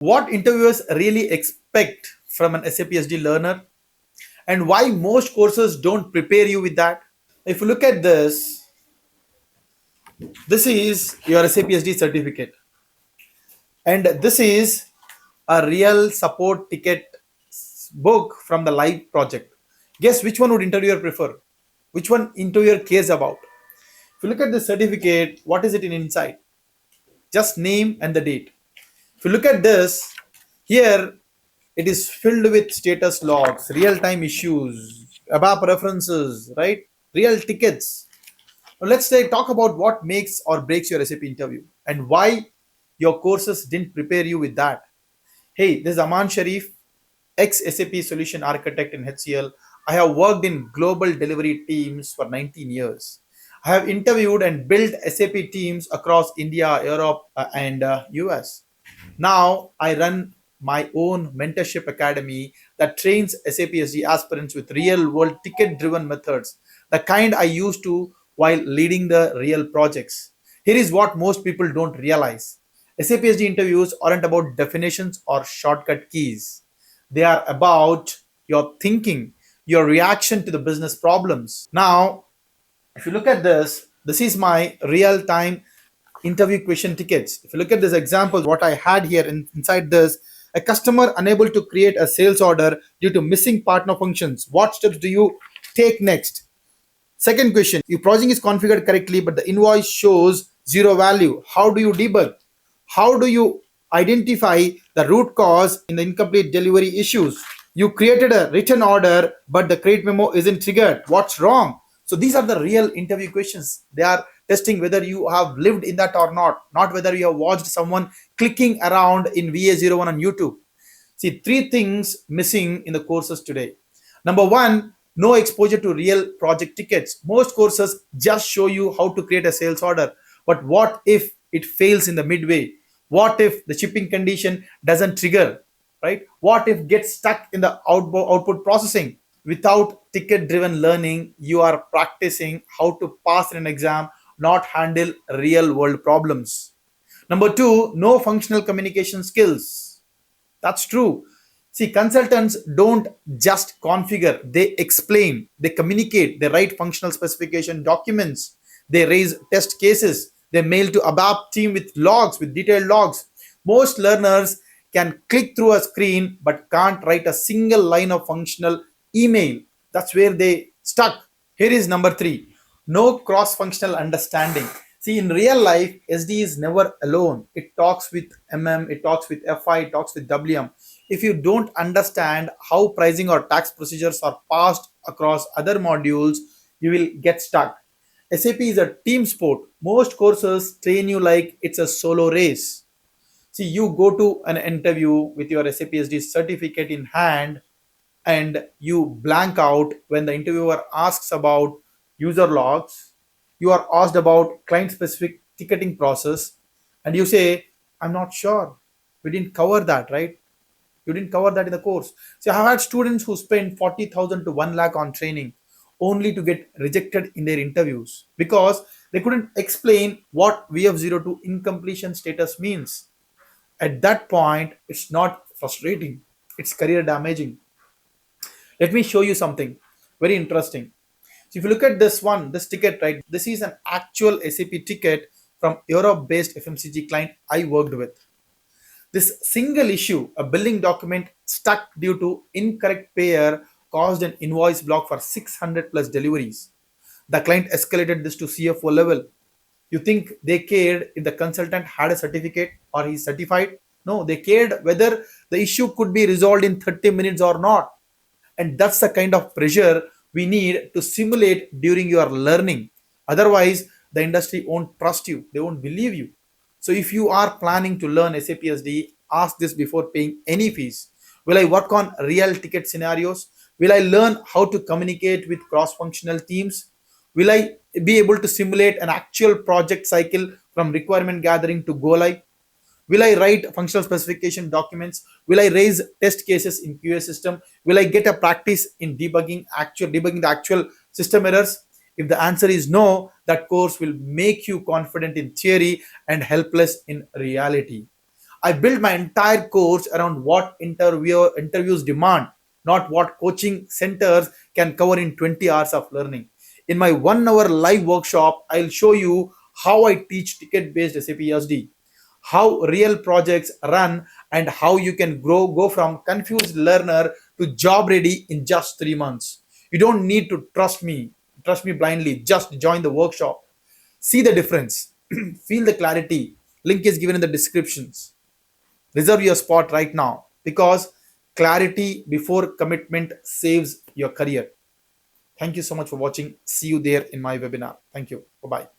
What interviewers really expect from an SAP SD learner, and why most courses don't prepare you with that. If you look at this, this is your SAP SD certificate, and this is a real support ticket book from the live project. Guess which one would interviewer prefer? Which one interviewer cares about? If you look at the certificate, what is it in inside? Just name and the date. If you look at this, here it is filled with status logs, real time issues, ABAP references, right? Real tickets. Now let's talk about what makes or breaks your SAP interview and why your courses didn't prepare you with that. Hey, this is Aman Sharif, ex SAP solution architect in HCL. I have worked in global delivery teams for 19 years. I have interviewed and built SAP teams across India, Europe, and US. Now I run my own mentorship academy that trains SAP SD aspirants with real world ticket driven methods, the kind I used to while leading the real projects. Here is what most people don't realize: SAP SD interviews aren't about definitions or shortcut keys, they are about your thinking, your reaction to the business problems. Now, if you look at this, this is my real time interview question tickets. If you look at this example, what I had here inside this, a customer unable to create a sales order due to missing partner functions. What steps do you take next? Second question, your project is configured correctly, but the invoice shows zero value. How do you debug? How do you identify the root cause in the incomplete delivery issues? You created a written order, but the credit memo isn't triggered. What's wrong? So these are the real interview questions. They are testing whether you have lived in that or not whether you have watched someone clicking around in VA01 on YouTube. See, three things missing in the courses today. Number one, no exposure to real project tickets. Most courses just show you how to create a sales order. But what if it fails in the midway? What if the shipping condition doesn't trigger? Right? What if gets stuck in the output processing? Without ticket driven learning, you are practicing how to pass in an exam, not handle real world problems. Number two, no functional communication skills. That's true. See, consultants don't just configure, they explain, they communicate, they write functional specification documents, they raise test cases, they mail to ABAP team with logs, with detailed logs. Most learners can click through a screen but can't write a single line of functional email. That's where they stuck. Here is number three, no cross functional understanding. See, in real life, SD is never alone. It talks with MM, it talks with FI, it talks with WM. If you don't understand how pricing or tax procedures are passed across other modules, you will get stuck. SAP is a team sport. Most courses train you like it's a solo race. See, you go to an interview with your SAP SD certificate in hand and you blank out when the interviewer asks about user logs. You are asked about client specific ticketing process, and you say, I'm not sure. We didn't cover that, right? You didn't cover that in the course. So I've had students who spend 40,000 to 1 lakh on training only to get rejected in their interviews because they couldn't explain what VF02 incompletion status means. At that point, it's not frustrating, it's career damaging. Let me show you something very interesting. So if you look at this one, this ticket, right, this is an actual SAP ticket from Europe based FMCG client I worked with. This single issue, a billing document stuck due to incorrect payer, caused an invoice block for 600 plus deliveries. The client escalated this to CFO level. You think they cared if the consultant had a certificate or he's certified? No, they cared whether the issue could be resolved in 30 minutes or not. And that's the kind of pressure we need to simulate during your learning. Otherwise, the industry won't trust you, they won't believe you. So, if you are planning to learn SAP SD, ask this before paying any fees. Will I work on real ticket scenarios? Will I learn how to communicate with cross functional teams? Will I be able to simulate an actual project cycle from requirement gathering to go live? Will I write functional specification documents? Will I raise test cases in QA system? Will I get a practice in debugging the actual system errors? If the answer is no, that course will make you confident in theory and helpless in reality. I built my entire course around what interviews demand, not what coaching centers can cover in 20 hours of learning. In my 1 hour live workshop, I'll show you how I teach ticket based SAP SD, how real projects run, and how you can go from confused learner to job ready in just 3 months. You don't need to trust me blindly. Just join the workshop. See the difference. Feel the clarity. Link is given in the descriptions. Reserve your spot right now because clarity before commitment saves your career. Thank you so much for watching. See you there in my webinar. Thank you. Bye bye.